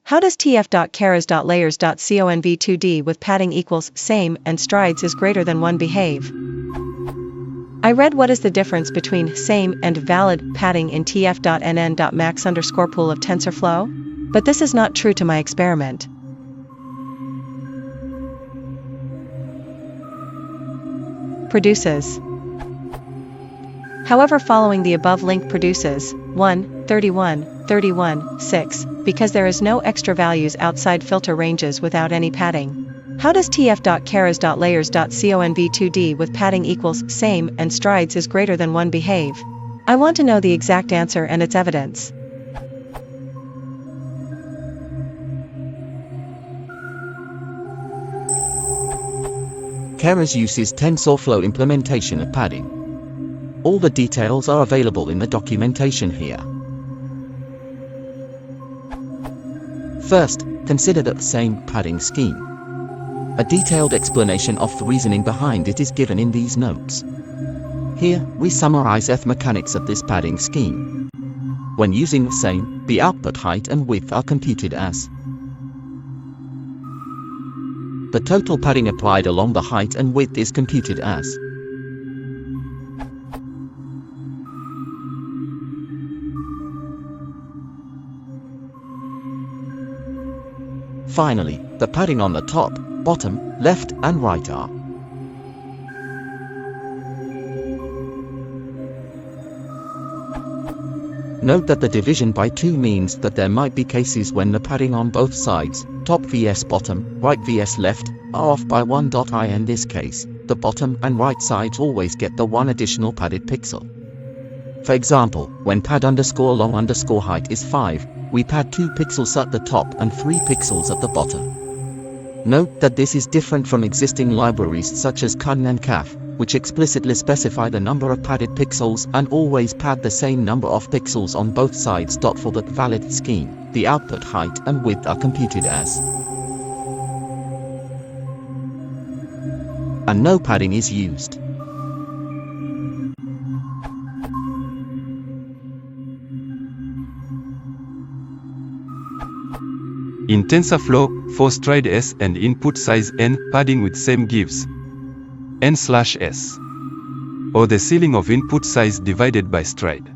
How does tf.keras.layers.Conv2D with padding equals same and strides is greater than 1 behave? I read what is the difference between same and valid padding in tf.nn.max_pool of TensorFlow? But this is not true to my experiment. Produces. However, following the above link produces 1, 31, 31, 6, because there is no extra values outside filter ranges without any padding. How does tf.keras.layers.Conv2D with padding equals same and strides is greater than 1 behave? I want to know the exact answer and its evidence. Keras uses TensorFlow implementation of padding. All the details are available in the documentation here. First, consider the same padding scheme. A detailed explanation of the reasoning behind it is given in these notes. Here, we summarize the mechanics of this padding scheme. When using the same, the output height and width are computed as the total padding applied along the height and width is computed as finally, the padding on the top, bottom, left, and right are Note that the division by 2 means that there might be cases when the padding on both sides, top vs bottom, right vs left, are off by 1.I. In this case, the bottom and right sides always get the 1 additional padded pixel. For example, when pad_long_height is 5, we pad 2 pixels at the top and 3 pixels at the bottom. Note that this is different from existing libraries such as CUN and CAF, which explicitly specify the number of padded pixels and always pad the same number of pixels on both sides. For the valid scheme, the output height and width are computed as and no padding is used. In TensorFlow, for stride s and input size n, padding with same gives n/s, or the ceiling of input size divided by stride.